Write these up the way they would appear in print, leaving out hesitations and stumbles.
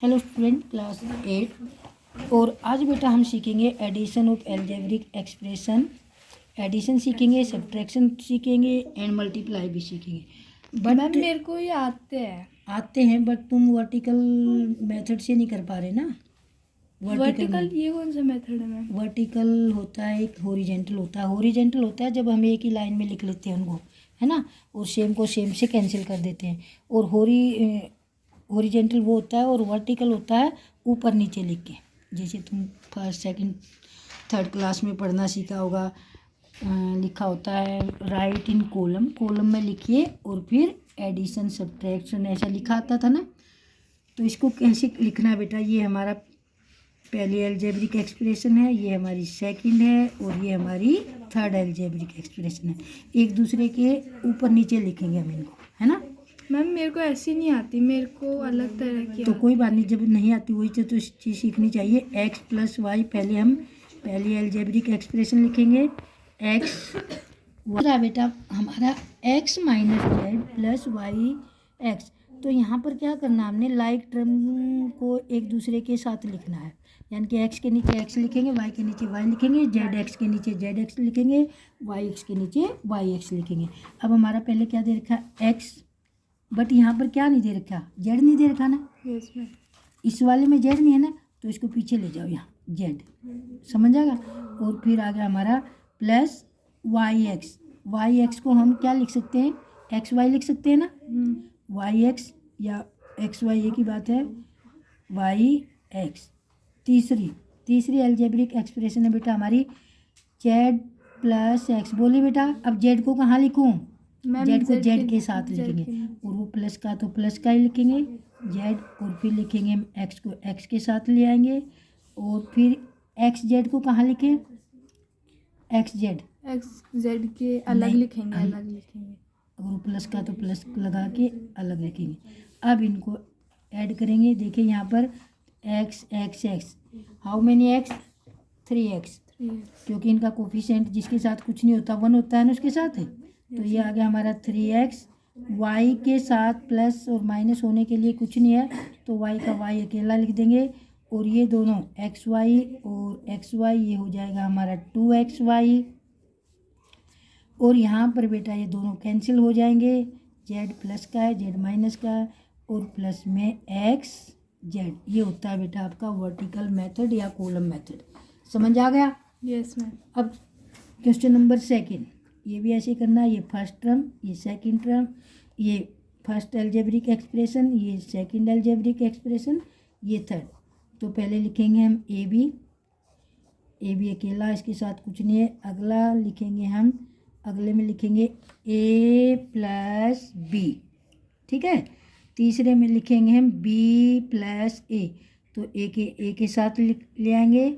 Hello student class 8। और आज बेटा हम सीखेंगे addition of algebraic expression. Addition सीखेंगे, सब्ट्रैक्शन सीखेंगे एंड मल्टीप्लाई भी सीखेंगे। मैम मेरे को ये आते हैं बट तुम वर्टिकल मेथड से नहीं कर पा रहे ना। वर्टिकल ये कौन सा मेथड है मैम? वर्टिकल होता है, एक हॉरिजेंटल होता है। हॉरिजेंटल होता है जब हम एक ही लाइन में लिख लेते हैं उनको, है ना, और सेम को सेम से कैंसिल कर देते हैं। और हॉरिजेंटल वो होता है और वर्टिकल होता है ऊपर नीचे लिख के। जैसे तुम फर्स्ट सेकंड थर्ड क्लास में पढ़ना सीखा होगा, लिखा होता है राइट इन कॉलम, कॉलम में लिखिए और फिर एडिशन सब्ट्रैक्शन ऐसा लिखा आता था ना। तो इसको कैसे लिखना है बेटा, ये हमारा पहली अलजेब्रिक एक्सप्रेशन है, ये हमारी सेकंड है और ये हमारी थर्ड अलजेब्रिक एक्सप्रेशन है। एक दूसरे के ऊपर नीचे लिखेंगे हम इनको, है ना। मैम मेरे को ऐसी नहीं आती, मेरे को अलग तरह की। तो कोई बात नहीं, जब नहीं आती वही तो चीज़ सीखनी चाहिए। एक्स प्लस वाई, पहले हम पहली अलजेब्रिक एक्सप्रेशन लिखेंगे। एक्स बेटा हमारा x minus z plus y x. तो यहाँ पर क्या करना, हमने लाइक टर्म को एक दूसरे के साथ लिखना है। यानी कि एक्स के नीचे एक्स लिखेंगे, वाई के नीचे वाई लिखेंगे, जेड एक्स के नीचे जेड एक्स लिखेंगे, वाई एक्स के नीचे वाई एक्स लिखेंगे। अब हमारा पहले क्या दे रखा है, एक्स, बट यहाँ पर क्या नहीं दे रखा, जेड नहीं दे रखा ना। Yes ma'am. इस वाले में जेड नहीं है ना, तो इसको पीछे ले जाओ, यहाँ जेड, समझ आएगा। और फिर आ गया हमारा plus y x. Y x को हम क्या लिख सकते हैं, एक्स वाई लिख सकते हैं ना। वाई एक्स या एक्स वाई एक ही बात है, वाई एक्स। तीसरी अलजेब्रिक एक्सप्रेशन है बेटा हमारी जेड प्लस एक्स। बोलिए बेटा, अब जेड को कहाँ लिखूँ, जेड को जेड के साथ लिखेंगे और वो प्लस का तो प्लस का ही लिखेंगे जेड, और फिर लिखेंगे हम एक्स को एक्स के साथ ले आएंगे। और फिर एक्स जेड को कहाँ लिखें, एक्स जेड के अलग लिखेंगे, अगर वो प्लस का तो प्लस लगा के अलग लिखेंगे। अब इनको ऐड करेंगे, देखिए यहाँ पर x x x, how many x, 3x, क्योंकि इनका कोफिशिएंट जिसके साथ कुछ नहीं होता 1 होता है ना उसके साथ है। तो ये आ गया हमारा 3x। y के साथ प्लस और माइनस होने के लिए कुछ नहीं है, तो y का y अकेला लिख देंगे। और ये दोनों xy और xy ये हो जाएगा हमारा 2xy। और यहाँ पर बेटा ये दोनों कैंसिल हो जाएंगे, z प्लस का है, z माइनस का है, और प्लस में x z। ये होता है बेटा आपका वर्टिकल मेथड या कॉलम मेथड। समझ आ गया? Yes ma'am. अब क्वेश्चन नंबर सेकंड, ये भी ऐसे करना है। ये फर्स्ट टर्म, ये सेकंड टर्म, ये फर्स्ट अलजेब्रिक एक्सप्रेशन, ये सेकंड अलजेब्रिक एक्सप्रेशन, ये थर्ड। तो पहले लिखेंगे हम ए बी अकेला, इसके साथ कुछ नहीं है। अगला लिखेंगे हम, अगले में लिखेंगे ए प्लस बी, ठीक है। तीसरे में लिखेंगे हम बी प्लस ए, तो ए के साथ ले आएंगे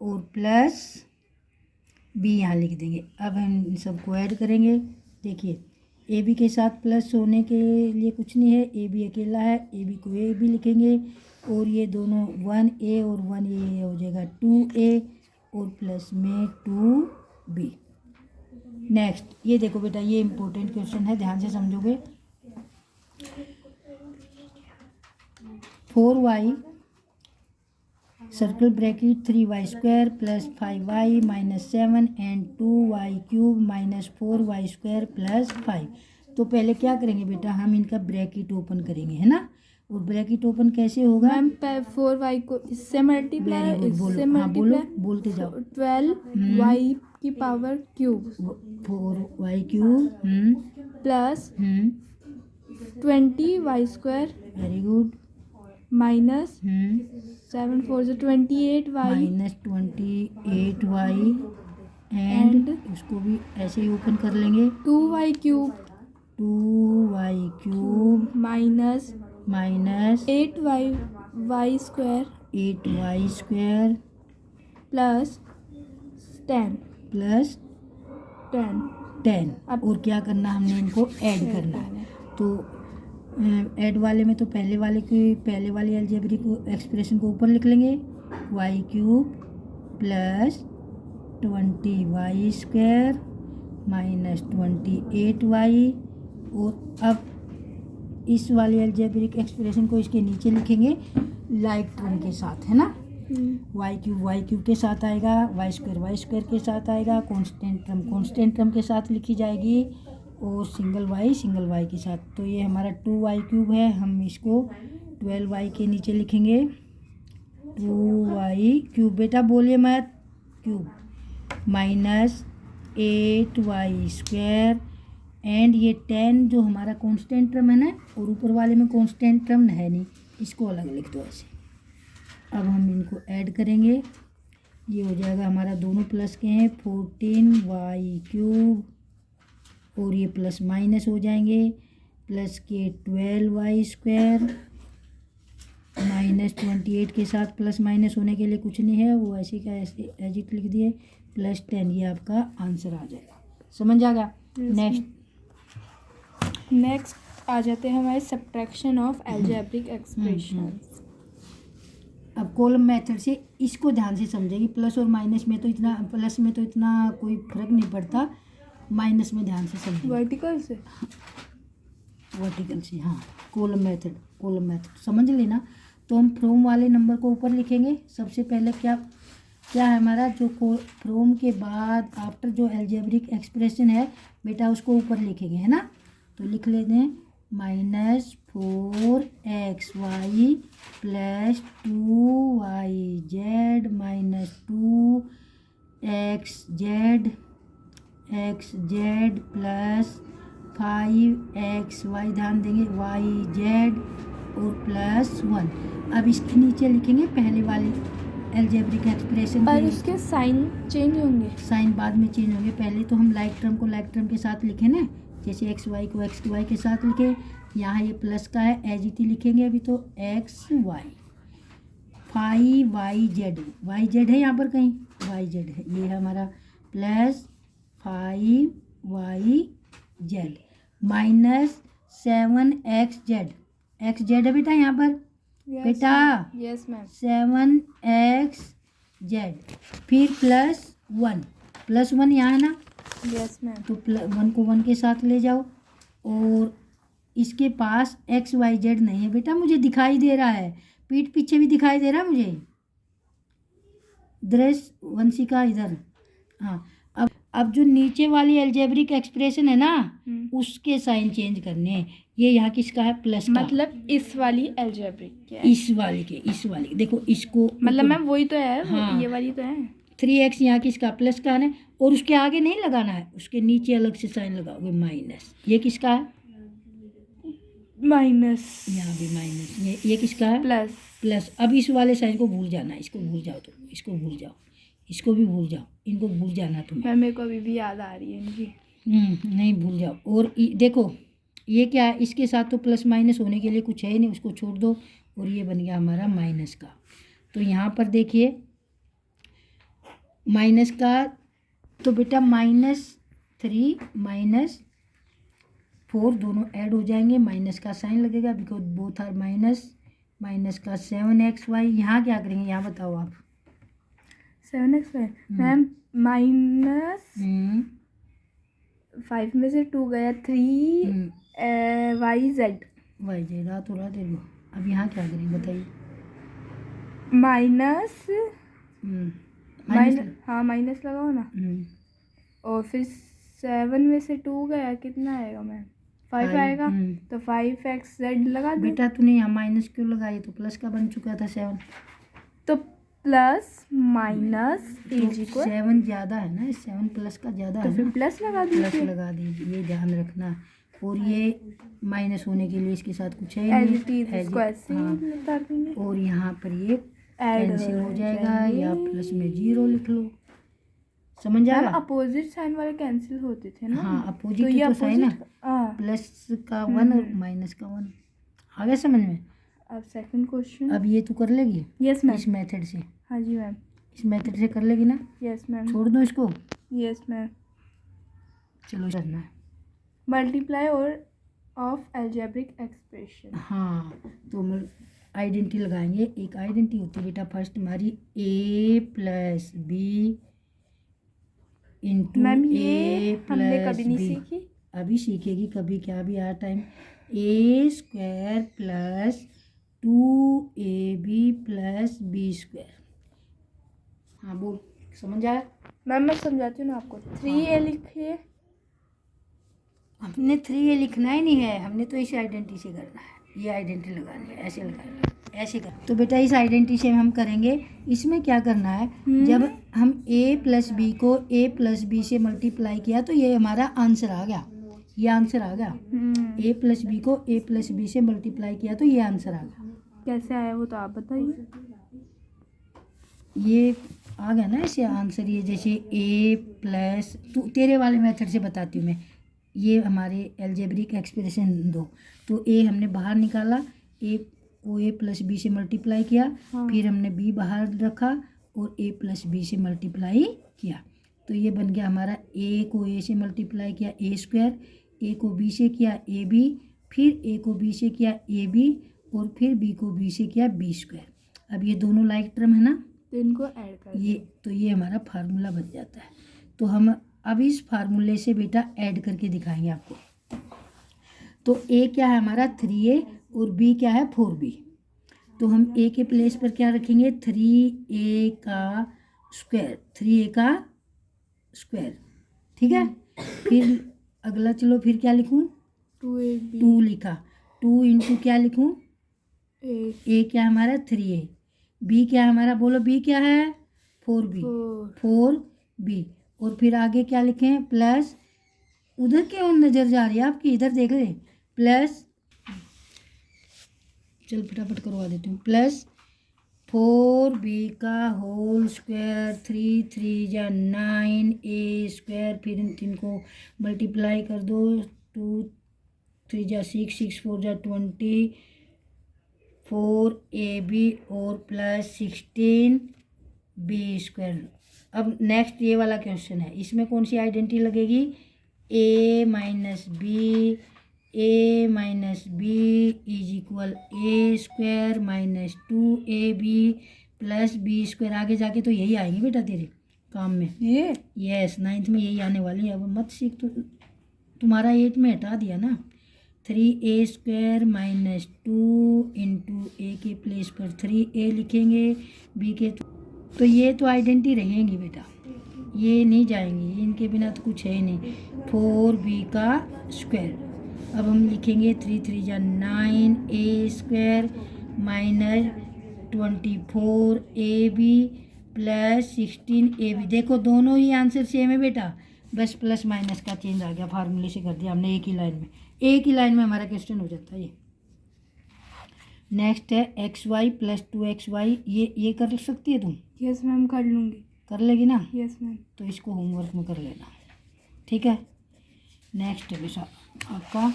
और प्लस बी यहाँ लिख देंगे। अब हम इन सबको ऐड करेंगे। देखिए ए बी के साथ प्लस होने के लिए कुछ नहीं है, ए बी अकेला है, ए बी को ए बी लिखेंगे, और ये दोनों 1a और 1a हो जाएगा 2a और प्लस में 2b। नेक्स्ट ये देखो बेटा, ये इम्पोर्टेंट क्वेश्चन है, ध्यान से समझोगे। 4y circle bracket 3y square plus 5y minus 7 and 2y cube minus 4y square plus 5। तो पहले क्या करेंगे बेटा, हम इनका ब्रैकेट ओपन करेंगे, है ना। और ब्रैकेट ओपन कैसे होगा मैम, 4y को इससे मल्टीप्लाई, इससे मल्टीप्लाई, बोलते जाओ, 12y की power cube 4y cube plus 20y square, very good, minus 7 4 28y minus 28y and उसको भी ऐसे ही ओपन कर लेंगे, 2y cube minus 8y square plus 10। और क्या करना, हमने इनको ऐड करना है। तो ऐड वाले में तो पहले वाली अलजेब्रिक एक्सप्रेशन को ऊपर लिख लेंगे, y cube plus 20y square minus 28y। और अब इस वाली अलजेब्रिक एक्सप्रेशन को इसके नीचे लिखेंगे, लाइक टर्म के साथ, है ना। वाई क्यूब के साथ आएगा, वाई स्क्वायर के साथ आएगा, कांस्टेंट टर्म के साथ लिखी जाएगी, और सिंगल वाई के साथ। तो ये हमारा 2y क्यूब है, हम इसको 12y के नीचे लिखेंगे 2y क्यूब। बेटा बोलिए मत, cube minus 8y square, and ये 10 जो हमारा कांस्टेंट टर्म है ना, और ऊपर वाले में कांस्टेंट टर्म है नहीं, इसको अलग लिख दो ऐसे। अब हम इनको ऐड करेंगे, ये हो जाएगा हमारा, दोनों प्लस के हैं, 14y क्यूब, और ये प्लस माइनस हो जाएंगे, प्लस के 12y स्क्वायर, माइनस 28 के साथ प्लस माइनस होने के लिए कुछ नहीं है, वो ऐसे का ऐसे एज इट लिख दिए, प्लस 10, ये आपका आंसर आ जाएगा। समझ आ गया। नेक्स्ट आ जाते हैं हमारे सब्ट्रैक्शन ऑफ अलजेब्रिक एक्सप्रेशंस। अब कॉलम मेथड से इसको ध्यान से समझेगी, प्लस और माइनस में तो इतना, प्लस में तो इतना कोई फर्क नहीं पड़ता, माइनस में ध्यान से समझेगी। वर्टिकल से हाँ, कॉलम मेथड समझ लेना। तो हम फ्रॉम वाले नंबर को ऊपर लिखेंगे। सबसे पहले क्या है हमारा, जो फ्रॉम के बाद आफ्टर जो अलजेब्रिक एक्सप्रेशन है बेटा, उसको ऊपर लिखेंगे, है ना। तो लिख लेते हैं -4xy plus 2yz minus 2xz plus 5xy, ध्यान देंगे, yz और प्लस 1। अब इसके नीचे लिखेंगे पहले वाली अलजेब्रिक एक्सप्रेशन, और उसके साइन चेंज होंगे, साइन बाद में चेंज होंगे। पहले तो हम लाइक टर्म को लाइक टर्म के साथ लिखे ना, जैसे एक्स वाई को एक्स वाई के साथ लिखे, यहाँ ये प्लस का है, एज इट लिखेंगे अभी तो एक्स वाई, 5yz है यहाँ पर कहीं, yz है, ये है हमारा plus 5yz minus 7xz, xz है बेटा यहाँ पर, बेटा यस मैम, 7xz, फिर प्लस 1 यहाँ है ना, यस मैम, तो 1 को 1 के साथ ले जाओ, और इसके पास xyz नहीं है बेटा, मुझे दिखाई दे रहा है, पीठ पीछे भी दिखाई दे रहा है मुझे, दृश्य वंशिका इधर। हाँ, अब जो नीचे वाली अलजेब्रिक एक्सप्रेशन है ना, उसके साइन चेंज करने हैं। ये यहाँ किसका है, प्लस का, मतलब इस वाली अलजेब्रिक, इस वाली के देखो इसको, मतलब मैम वही तो है, हाँ, ये वाली तो है। 3x यहाँ किसका, प्लस का है, और उसके आगे नहीं लगाना है, उसके नीचे अलग से साइन लगाओगे माइनस। ये किसका है, माइनस, यहाँ भी माइनस। ये किसका है, प्लस। अब इस वाले साइन को भूल जाना, इसको भूल जाओ, तो इसको भूल जाओ, इसको भी भूल जाओ, इनको भूल जाना तुम्हें। मैम मेरे को अभी भी याद आ रही है इनकी। नहीं भूल जाओ। और देखो ये क्या है, इसके साथ तो प्लस माइनस होने के लिए कुछ है ही नहीं, उसको छोड़ दो, और ये बन गया हमारा माइनस का। तो यहाँ पर देखिए माइनस का, तो बेटा -3 -4 दोनों ऐड हो जाएंगे, माइनस का साइन लगेगा, बिकॉज बोथ आर माइनस का 7xy। यहाँ क्या करेंगे, यहाँ बताओ आप। 7xy मैम, माइनस 5 में से 2 गया, 3yz रात हो रहा देखो। अब यहाँ क्या करेंगे बताइए, माइनस हाँ माइनस लगाओ ना, और फिर 7 में से 2 गया, कितना आएगा मैम, 5 आएगा, तो 5xz लगा दो। बेटा तूने यहाँ माइनस क्यों लगाई, तो प्लस का बन चुका था 7, तो प्लस माइनस तो 7 ज़्यादा है ना, 7 प्लस का ज़्यादा है, तो फिर प्लस लगा दीजिए, प्लस लगा दीजिए, ये ध्यान रखना। और ये माइनस होने के लिए इसके साथ कुछ है ही नहीं, और यहाँ पर ये कैंसिल हो जाएगा, या प्लस में 0 लिख लो, समझ आ रहा। अपोजिट साइन वाले कैंसिल होते थे ना, हाँ अपोजिट तो साइन है, प्लस का 1 और माइनस का 1, आ गया समझ में। अब सेकंड क्वेश्चन, अब ये तू कर लेगी, यस मैम, इस मेथड से, हाँ जी मैम, इस मेथड से कर लेगी ना, यस मैम, छोड़ दो इसको, यस मैम। चलो करना है मल्टीप्लाई और ऑफ अलजेब्रिक एक्सप्रेशन। हाँ, तो हम आइडेंटिटी लगाएंगे। एक आइडेंटिटी होती है बेटा फर्स्ट हमारी a + b इंटू मैम ये a हमने + कभी नहीं b, सीखी, अभी सीखेगी, कभी क्या भी आ time, a² + 2ab plus b square. हाँ बोल, समझ आया? मैम मैं समझाती हूँ ना आपको। 3a लिखिए। हमने 3a लिखना ही नहीं है, हमने तो इस आइडेंटिटी से करना है। ये आइडेंटिटी लगानी है, ऐसे लगाना है, ऐसे कर। तो बेटा इस आइडेंटिटी से हम करेंगे। इसमें क्या करना है, जब हम a प्लस बी को a प्लस बी से मल्टीप्लाई किया तो ये हमारा आंसर आ गया। ये आंसर आ गया। a प्लस बी को a प्लस बी से मल्टीप्लाई किया तो ये आंसर आ गया। कैसे आया वो तो आप बताइए। ये आ गया ना ऐसे आंसर। ये जैसे a प्लस, तो तेरे वाले मेथड से बताती हूँ मैं। ये हमारे एल्जेब्रिक एक्सप्रेशन दो, तो a हमने बाहर निकाला, a को a प्लस बी से मल्टीप्लाई किया, फिर हमने b बाहर रखा और a प्लस बी से मल्टीप्लाई किया, तो ये बन गया हमारा a को a से मल्टीप्लाई किया a स्क्वायर, a को b से किया ए बी, फिर a को b से किया ए बी और फिर b को b से किया b स्क्वायर। अब ये दोनों लाइक टर्म है ना, तो इनको ऐड कर ये, तो ये हमारा फार्मूला बन जाता है। तो हम अब इस फार्मूले से बेटा ऐड करके दिखाएंगे आपको। तो a क्या है हमारा 3a और b क्या है 4b। तो हम a के प्लेस पर क्या रखेंगे, 3a का स्क्वायर, 3a का स्क्वायर, ठीक है। फिर अगला चलो, फिर क्या लिखूं, 2ab 2 लिखा, 2 इंटू क्या लिखूं, 8 a क्या है हमारा 3a, b क्या है हमारा, बोलो b क्या है 4b, 4b। और फिर आगे क्या लिखें, प्लस, उधर क्यों नज़र जा रही है आपकी, इधर देख ले, प्लस, चल फटाफट करवा देती हूँ, प्लस 4b का होल स्क्वायर, 3 3 जा 9 a स्क्वायर, फिर इन तीन को मल्टीप्लाई कर दो, 2 3 जा 6 6 4 जा 20, 4ab और प्लस 16b स्क्वायर। अब नेक्स्ट ये वाला क्वेश्चन है, इसमें कौन सी आइडेंटिटी लगेगी, a minus b is equal a square minus 2ab plus b square. आगे जाके तो यही आएंगे बेटा तेरे काम में, ये यस 9th में यही आने वाली है। अब मत सीख, तो तुम्हारा 8 में हटा दिया ना, 3a स्क्वायर माइनस 2 इंटू ए के प्लेस पर 3a लिखेंगे, b के तो ये तो आइडेंटिटी रहेंगी बेटा, ये नहीं जाएंगी, इनके बिना तो कुछ है ही नहीं। 4b का स्क्वायर, अब हम लिखेंगे 3 3 जा 9 a square minus 24ab plus 16ab। देखो दोनों ही आंसर सेम है बेटा, बस प्लस माइनस का चेंज आ गया, फार्मूले से कर दिया हमने एक ही लाइन में, एक ही लाइन में हमारा क्वेश्चन हो जाता है ये। नेक्स्ट है xy प्लस 2xy, ये कर सकती है तुम? यस मैम कर लूँगी। कर लेगी ना? Yes ma'am. तो इसको होमवर्क में कर लेना, ठीक है। नेक्स्ट है बेटा आपका,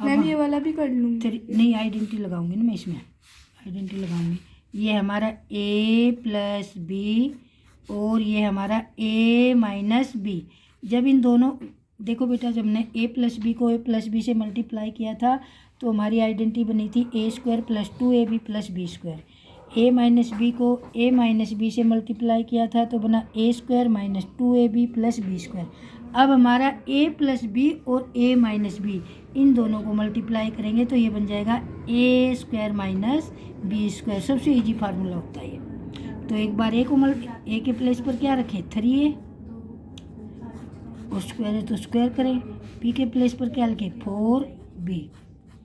मैम ये वाला भी कर लूँगी। नहीं आइडेंटिटी लगाऊंगी ना मैं, इसमें आइडेंटिटी लगाऊंगी। ये हमारा a प्लस बी और ये हमारा a माइनस बी। जब इन दोनों, देखो बेटा जब हमने a प्लस बी को a प्लस बी से मल्टीप्लाई किया था तो हमारी आइडेंटिटी बनी थी a square plus 2ab plus b square. a minus b को a माइनस बी से मल्टीप्लाई किया था तो बना a square minus 2ab plus b square. अब हमारा a प्लस बी और a माइनस बी इन दोनों को मल्टीप्लाई करेंगे तो ये बन जाएगा a square minus b square. सबसे इजी फार्मूला होता है ये। तो एक बार a को a के प्लेस पर क्या रखें, 3a, और स्क्वायर है तो स्क्वायर करें, b के प्लेस पर क्या लिखें 4b,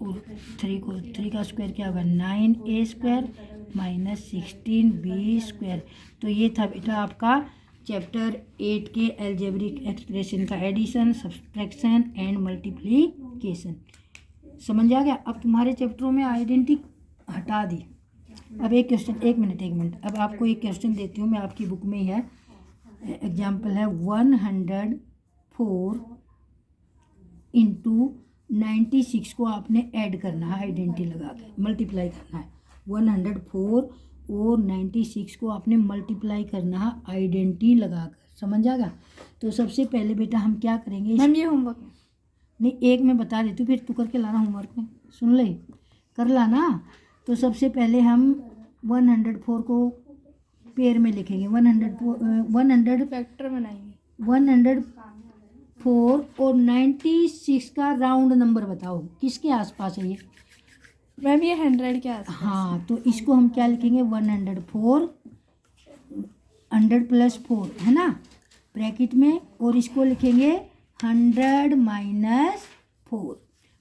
और 3 का स्क्वायर क्या होगा 9a square minus 16b square. तो ये था बेटा आपका चैप्टर 8 के एल्जेब्रिक एक्सप्रेशन का एडिशन, सब्सट्रैक्शन एंड मल्टीप्लिकेशन। समझ आ गया? अब तुम्हारे चैप्टरों में आइडेंटिटी हटा दी। अब एक क्वेश्चन, एक मिनट, अब आपको एक क्वेश्चन देती हूँ मैं, आपकी बुक में ही है, एग्जाम्पल है 104 इंटू 96 को आपने ऐड करना है, आइडेंटिटी लगा के मल्टीप्लाई करना है। 104 और 96 को आपने मल्टीप्लाई करना है आइडेंटिटी लगाकर। समझ आएगा? तो सबसे पहले बेटा हम क्या करेंगे, मैम ये होमवर्क है। नहीं एक मैं बता देती हूँ, फिर तू करके लाना होमवर्क में, सुन ले, कर लाना। तो सबसे पहले हम 104 को पेयर में लिखेंगे, 100 फैक्टर बनाएंगे। 104 और 96 का राउंड नंबर बताओ किसके आसपास है ये, मैम ये 100 के आसपास। हाँ, तो इसको हम क्या लिखेंगे, 104, 100 प्लस 4 है ना ब्रैकेट में, और इसको लिखेंगे 100 माइनस 4।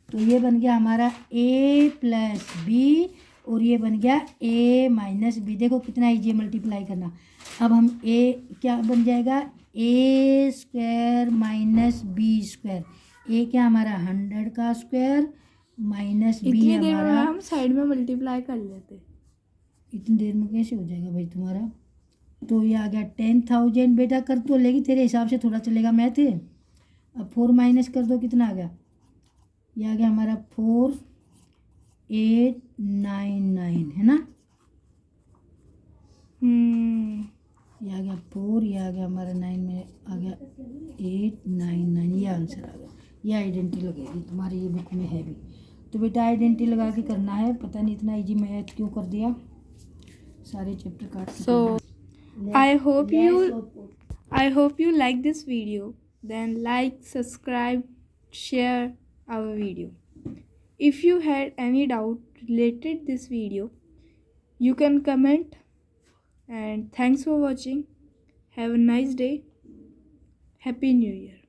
तो ये बन गया हमारा a प्लस बी, और ये बन गया a माइनस बी। देखो कितना ईजी मल्टीप्लाई करना। अब हम a क्या बन जाएगा, a square minus b square. a क्या हमारा 100 का स्क्वायर माइनस बी इतनी देर में हमारा, हम साइड में मल्टीप्लाई कर लेते। इतनी देर में कैसे हो जाएगा भाई तुम्हारा। तो ये आ गया 10,000। बेटा कर तो लेगी, तेरे हिसाब से थोड़ा चलेगा मैथ। अब 4 माइनस कर दो, कितना आ गया, ये आ गया हमारा 4899 है ना। ये आ गया 4, ये आ गया हमारा 9 में आ गया 899, ये आंसर आ गया। ये आइडेंटिटी लगेगी तुम्हारी, ये बुक में है भी। तो बेटा आइडेंटिटी लगा के करना है। पता नहीं इतना इजी मैथ क्यों कर दिया, सारे चैप्टर काट के So करना। I hope you like this video. Then like, subscribe, share our video. If you had any doubt related this video, you can comment. And thanks for watching. Have a nice day. Happy New Year.